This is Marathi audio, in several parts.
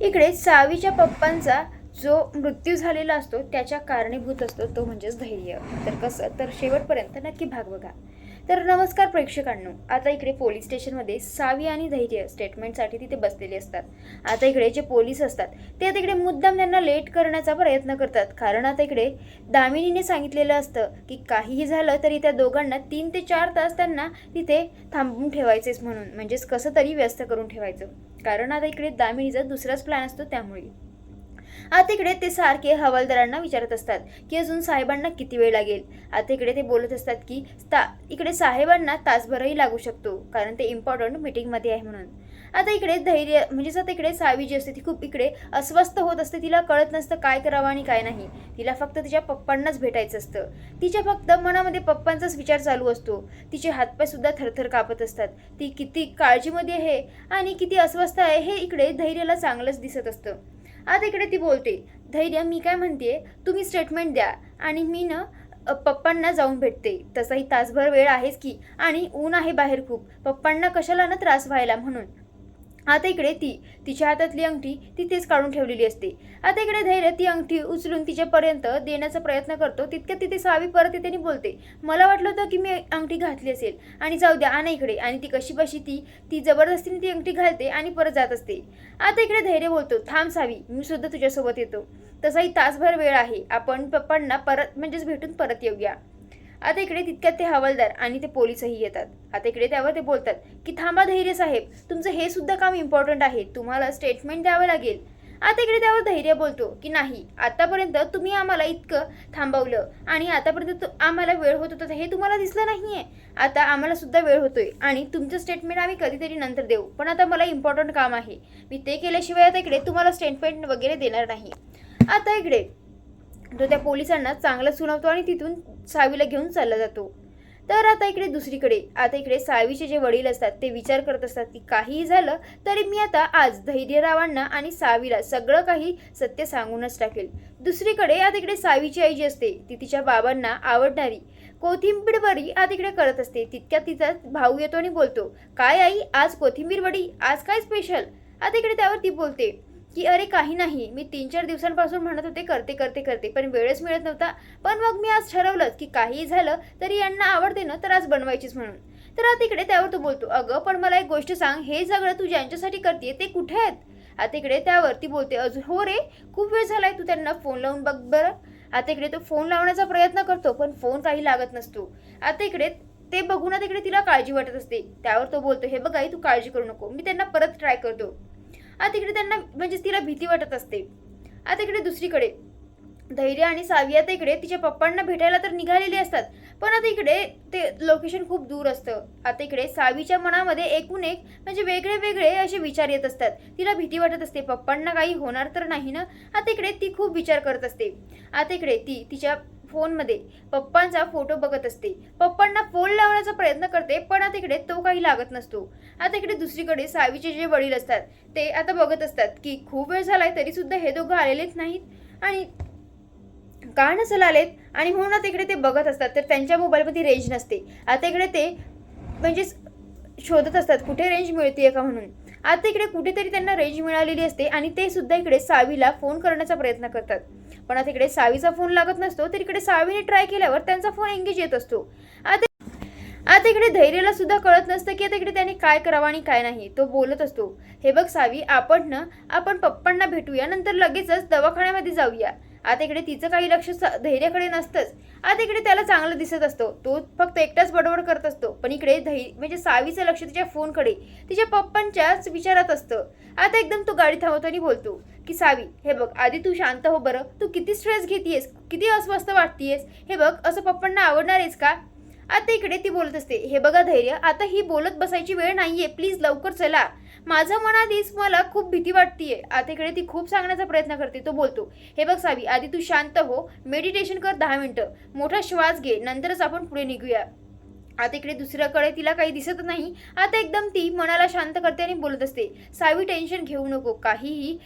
इकडे सावीच्या पप्पांचा जो मृत्यू झालेला असतो त्याच्या कारणीभूत असतो तो म्हणजेच धैर्य. तर कसं तर शेवटपर्यंत नक्की भाग बघा. तर नमस्कार प्रेक्षकांनो. आता इकडे पोलीस स्टेशनमध्ये सावी आणि धैर्य स्टेटमेंटसाठी तिथे बसलेले असतात. आता इकडे जे पोलीस असतात ते आता इकडे मुद्दाम त्यांना लेट करण्याचा प्रयत्न करतात, कारण आता इकडे दामिनीने सांगितलेलं असतं की काहीही झालं तरी त्या दोघांना 3 ते 4 तास त्यांना तिथे थांबवून ठेवायचेच, म्हणजेच कसं तरी व्यस्त करून ठेवायचं, कारण आता इकडे दामिनीचा दुसराच प्लॅन असतो. त्यामुळे आता इकडे ते सारखे हवालदारांना विचारत असतात की अजून साहेबांना किती वेळ लागेल. आता इकडे ते बोलत असतात की इकडे साहेबांना तासभरही लागू शकतो, कारण ते इम्पॉर्टंट मीटिंगमध्ये आहे म्हणून. आता इकडे धैर्य म्हणजेच आता इकडे सावी जी असते ती खूप इकडे अस्वस्थ होत असते. तिला कळत नसतं काय करावं आणि काय नाही. तिला फक्त तिच्या पप्पांनाच भेटायचं असतं. तिच्या फक्त मनामध्ये पप्पांचाच विचार चालू असतो. तिचे हातपाय सुद्धा थरथर कापत असतात. ती किती काळजीमध्ये आहे आणि किती अस्वस्थ आहे हे इकडे धैर्याला चांगलंच दिसत असतं. आता इकडे ती बोलते, धैर्य मी काय म्हणते, तुम्ही स्टेटमेंट द्या आणि मी ना पप्पांना जाऊन भेटते. तसाही तासभर वेळ आहेच की, आणि ऊन आहे बाहेर खूप, पप्पांना कशाला ना त्रास व्हायला म्हणून. आता इकडे तिच्या हातातली अंगठी तिथेच काढून ठेवलेली असते. आता इकडे धैर्य ती अंगठी उचलून तिच्यापर्यंत देण्याचा प्रयत्न करतो. तितक्यात तिथे सावी परत येते आणि बोलते, मला वाटलं होतं की मी अंगठी घातली असेल आणि जाऊ द्या आणा इकडे. आणि ती कशी बशी ती जबरदस्तीने ती अंगठी घालते आणि परत जात असते. आता इकडे धैर्य बोलतो, थांब सावी, मी सुद्धा तुझ्यासोबत येतो. तसाही तासभर वेळ आहे, आपण पप्पांना परत म्हणजेच भेटून परत येऊया. आता इकडे तितक्यात ते हवालदार आणि ते पोलीसही येतात. आता इकडे त्यावर ते बोलतात की थांबा धैर्य साहेब, तुमचं हे सुद्धा काम इम्पॉर्टंट आहे, तुम्हाला स्टेटमेंट द्यावं लागेल. आता इकडे त्यावर धैर्य बोलतो की नाही, आतापर्यंत तुम्ही आम्हाला इतकं थांबवलं आणि आतापर्यंत आम्हाला वेळ होत होता हे तुम्हाला दिसलं नाहीये. आता आम्हाला सुद्धा वेळ होतोय आणि तुमचं स्टेटमेंट आम्ही कधीतरी नंतर देऊ, पण आता मला इम्पॉर्टंट काम आहे, मी ते केल्याशिवाय आता इकडे तुम्हाला स्टेटमेंट वगैरे देणार नाही. आता इकडे तो त्या पोलिसांना चांगलं सुनावतो आणि तिथून सावीला घेऊन चालला जातो. तर आता इकडे दुसरीकडे आता इकडे सावीचे जे वडील असतात ते विचार करत असतात की काहीही झालं तरी मी आता आज धैर्यरावांना आणि सावीला सगळं काही सत्य सांगूनच टाकेल. दुसरीकडे आता इकडे सावीची आई जी असते ती तिच्या बाबांना आवडणारी कोथिंबीर वडी आता इकडे करत असते. तितक्यात तिचा भाऊ येतो आणि बोलतो, काय आई, आज कोथिंबीर वडी, आज काय स्पेशल. आता इकडे त्यावर ती बोलते की अरे काही नाही, मी 3-4 दिवसांपासून म्हणत होते करते करते करते, पण वेळच मिळत नव्हता. पण मग मी आज ठरवलंच की काहीही झालं तरी यांना आवडते ना, तर आज बनवायचीच म्हणून. तर आता इकडे त्यावर तो बोलतो, अगं पण मला एक गोष्ट सांग, हे सगळं तू ज्यांच्यासाठी करते ते कुठे आहेत. आता इकडे त्यावरती बोलते, अजून हो रे, खूप वेळ झालाय, तू त्यांना फोन लावून बघ बरं. आता इकडे तो फोन लावण्याचा प्रयत्न करतो पण फोन काही लागत नसतो. आता इकडे ते बघून आता इकडे तिला काळजी वाटत असते. त्यावर तो बोलतो, हे बघ आई, तू काळजी करू नको, मी त्यांना परत ट्राय करतो. आता इकडे त्यांना म्हणजेच तिला भीती वाटत असते. आता इकडे दुसरीकडे धैर्य आणि सावी आता इकडे तिच्या पप्पांना भेटायला तर निघालेली असतात, पण आता इकडे ते लोकेशन खूप दूर असतं. आता इकडे सावीच्या मनामध्ये एकूण एक म्हणजे वेगळे वेगळे असे विचार येत असतात. तिला भीती वाटत असते, पप्पांना काही होणार तर नाही ना. आता इकडे ती खूप विचार करत असते. आता इकडे ती तिच्या फोनमध्ये पप्पांचा फोटो बघत असते. पप्पांना फोन लावण्याचा प्रयत्न करते पण आता इकडे तो काही लागत नसतो. आता इकडे दुसरीकडे सावीचे जे वडील असतात ते आता बघत असतात की खूप वेळ झालाय तरी सुद्धा हे दोघं आलेलेच नाहीत आणि का नसेल आलेत, आणि म्हणून आता इकडे ते बघत असतात. तर त्यांच्या मोबाईलमध्ये रेंज नसते. आता इकडे ते म्हणजे शोधत असतात कुठे रेंज मिळते का म्हणून. आता इकडे कुठेतरी त्यांना रेंज मिळालेली असते आणि ते सुद्धा इकडे सावीला फोन करण्याचा प्रयत्न करतात, पण आता इकडे सावीचा फोन लागत नसतो. तर इकडे सावीने ट्राय केल्यावर त्यांचा फोन एंगेज येत असतो. आता इकडे धैर्याला सुद्धा कळत नसतं की आता इकडे त्याने काय करावं आणि काय नाही. तो बोलत असतो, हे बघ सावी, आपण पप्पांना भेटूया, नंतर लगेचच दवाखान्यामध्ये जाऊया. आता इकडे तिचं काही लक्ष धैर्याकडे नसतंच. आता इकडे त्याला चांगलं दिसत असतो, तो फक्त एकटाच बडबड करत असतो, पण इकडे म्हणजे सावीचं लक्ष तिच्या फोनकडे तिच्या पप्पांच्याच विचारात असतं. आता एकदम तो गाडी थांबवतो आणि बोलतो की सावी, हे बघ, आधी तू शांत हो बरं, तू किती स्ट्रेस घेतीयस, किती अस्वस्थ वाटतीयस, हे बघ, असं पप्पांना आवडणार आहेस का. आता इकडे ती बोलत असते, हे बघा धैर्य, आता ही बोलत बसायची वेळ नाहीये, प्लीज लवकर चला, माझं मनाधीच मला खूप भीती वाटतीये. आता इकडे ती खूप सांगण्याचा प्रयत्न करते. तो बोलतो, हे बघ सावी, आधी तू शांत हो, मेडिटेशन कर 10 मिनिटं, मोठा श्वास घे, नंतरच आपण पुढे निघूया. आता इकडे दुसऱ्याकडे तिला काही दिसत नाही. आता एकदम ती मनाला शांत करते आणि बोलत असते, सावी टेन्शन घेऊ नको, काहीही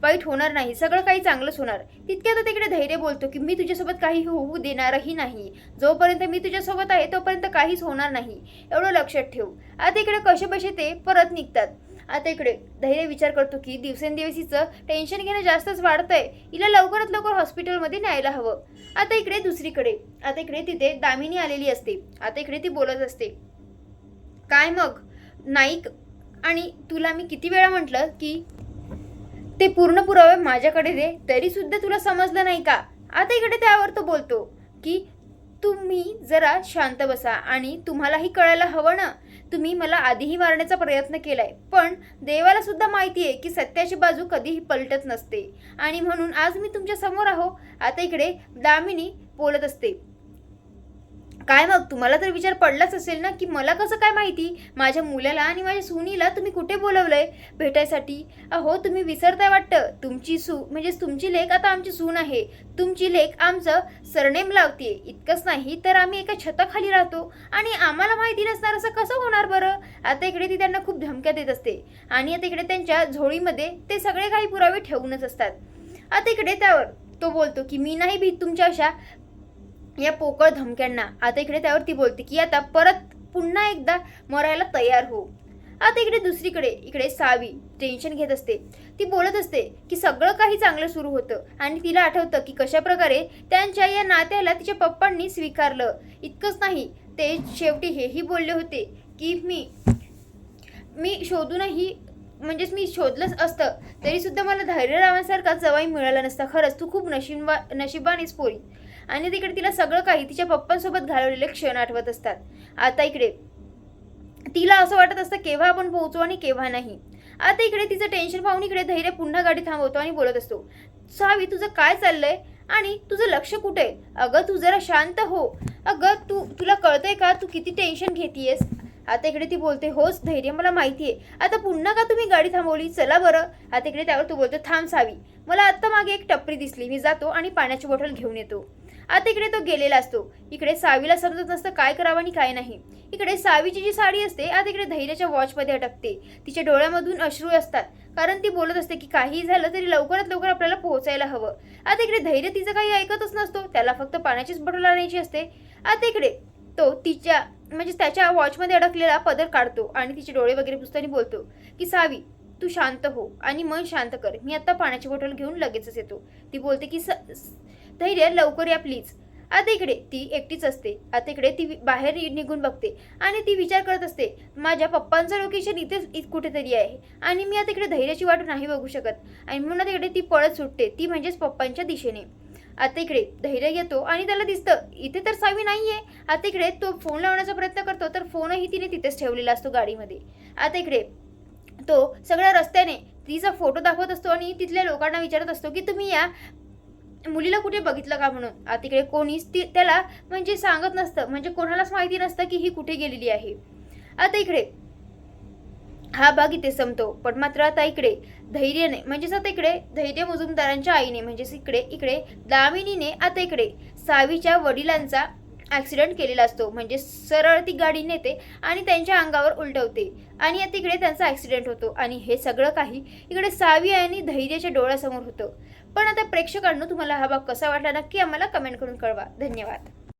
वाईट होणार नाही, सगळं काही चांगलंच होणार. तितक्यात तिकडे धैर्य बोलतो की मी तुझ्यासोबत काही होऊ देणारही नाही, जोपर्यंत मी तुझ्यासोबत आहे तोपर्यंत काहीच होणार नाही, एवढं लक्षात ठेव. आता इकडे कसे बसे ते परत निघतात. आता इकडे धैर्य विचार करतो की दिवसेंदिवस हिचं टेन्शन घेणं जास्तच वाढतंय, हिला लवकरात लवकर हॉस्पिटलमध्ये न्यायला हवं. आता इकडे दुसरीकडे आता इकडे तिथे दामिनी आलेली असते. आता इकडे ती बोलत असते, काय मग नाईक, आणि तुला मी किती वेळा म्हटलं की ते पूर्ण पुरावे माझ्याकडे दे, तरी सुद्धा तुला समजलं नाही का. आता इकडे त्यावर तो बोलतो की तुम्ही जरा शांत बसा आणि तुम्हालाही कळायला हवं ना, तुम्ही मला आधीही मारण्याचा प्रयत्न केलाय, पण देवाला सुद्धा माहिती आहे की सत्याची बाजू कधीही पलटत नसते, आणि म्हणून आज मी तुमच्या समोर आहो. आता इकडे दामिनी बोलत असते, काय मग तुम्हाला तर विचार पडलाच असेल ना की मला कसं काय माहिती माझ्या मुलाला आणि माझ्या सुनीला तुम्ही कुठे बोलवलंय भेटायसाठी. अहो तुम्ही विसरताय वाटतं, तुमची म्हणजे तुमची लेक आता आमची सून आहे. तुमची लेक आमचं सरनेम लावतीये. इतकंच नाही तर आम्ही एका छताखाली राहतो आणि आम्हाला माहिती नसणार असं कसं होणार बरं. आता इकडे ती त्यांना खूप धमक्या देत असते आणि आता इकडे त्यांच्या झोळीमध्ये ते सगळे काही पुरावे ठेवूनच असतात. आता इकडे त्यावर तो बोलतो की मी नाही भीत तुमच्या अशा या पोकळ धमक्यांना. आता इकडे त्यावर ती बोलते की आता परत पुन्हा एकदा मरायला तयार हो. आता इकडे दुसरीकडे इकडे सावी टेन्शन घेत असते. ती बोलत असते की सगळं काही चांगलं सुरू होतं आणि तिला आठवतं की कशा प्रकारे त्यांच्या या नात्याला तिच्या पप्पांनी स्वीकारलं. इतकंच नाही, ते शेवटी हेही बोलले होते की मी शोधूनही म्हणजेच मी शोधलंच असतं तरी सुद्धा मला धैर्यरावांसारखा जवाई मिळाला नसता. खरंच तू खूप नशिबानीच पोरी. आणि तिकडे तिला सगळं काही तिच्या पप्पांसोबत घालवलेले क्षण आठवत असतात. आता इकडे तिला असं वाटत असतं केव्हा आपण पोहोचू आणि केव्हा नाही. आता इकडे तिचं टेन्शन पाहून इकडे धैर्य पुन्हा गाडी थांबवतो आणि बोलत असतो, सावी तुझं काय चाललंय आणि तुझं लक्ष कुठे. अगं तू जरा शांत हो. अगं तुला कळतंय का तू किती टेन्शन घेतीयस. आता इकडे ती बोलते, होच धैर्य मला माहितीये. आता पुन्हा का तुम्ही गाडी थांबवली, चला बरं. आता इकडे त्यावर तू बोलतो, थांब सावी, मला आत्ता मागे एक टपरी दिसली, मी जातो आणि पाण्याची बॉटल घेऊन येतो. आता इकडे तो गेलेला असतो. इकडे सावीला समजत नसतं काय करावं आणि काय नाही. इकडे सावीची जी साडी असते आता इकडे धैर्याच्या वॉचमध्ये अटकते. तिच्या डोळ्यामधून अश्रू असतात कारण ती बोलत असते की काही झालं तरी लवकरात लवकर आपल्याला पोहोचायला हवं. आता इकडे धैर्य तिचं काही ऐकतच नसतो, त्याला फक्त पाण्याचीच बॉटल आणायची असते. आता इकडे तो तिच्या त्याच्या वॉचमध्ये अडकलेला पदर काढतो आणि तिचे डोळे वगैरे पुसताना बोलतो की सावी तू शांत हो आणि मन शांत कर, मी आता पाण्याची बॉटल घेऊन लगेचच येतो. ती बोलते की धैर्य लवकर या प्लीज. आता इकडे ती एकटीच असते. आता इकडे ती बाहेर निघून बघते आणि ती विचार करत असते माझ्या पप्पांचं लोकेशन इथेच कुठेतरी आहे आणि मी आता इकडे धैर्याची वाट नाही बघू शकत, आणि म्हणून तिकडे ती पळत सुटते, ती म्हणजेच पप्पांच्या दिशेने. आता इकडे धैर्य येतो आणि त्याला दिसतं इथे तर सावी नाहीये. आता इकडे तो फोन लावण्याचा प्रयत्न करतो तर फोनही तिने तिथेच ठेवलेला असतो गाडीमध्ये. आता इकडे तो सगळ्या रस्त्याने तिचा फोटो दाखवत असतो आणि तिथल्या लोकांना विचारत असतो की तुम्ही या मुलीला कुठे बघितलं का म्हणून. आता इकडे कोणीच त्याला सांगत नसतं, कोणालाच माहिती नसतं की ही कुठे गेलेली आहे. आता इकडे हा भाग इथे संपतो. पण मात्र आता इकडे धैर्यने आता इकडे धैर्य मुजुमदारांच्या आईने इकडे दामिनीने आता इकडे सावीच्या वडिलांचा ॲक्सिडेंट केलेला असतो. सरळ ती गाडी नेते आणि त्यांच्या अंगावर उलटवते आणि आता इकडे त्यांचा ॲक्सिडेंट होतो आणि हे सगळं काही इकडे सावी आणि धैर्याच्या डोळ्यासमोर होतं. पण आता प्रेक्षकांनो तुम्हाला हा भाग कसा वाटला नक्की आम्हाला कमेंट करून कळवा. धन्यवाद.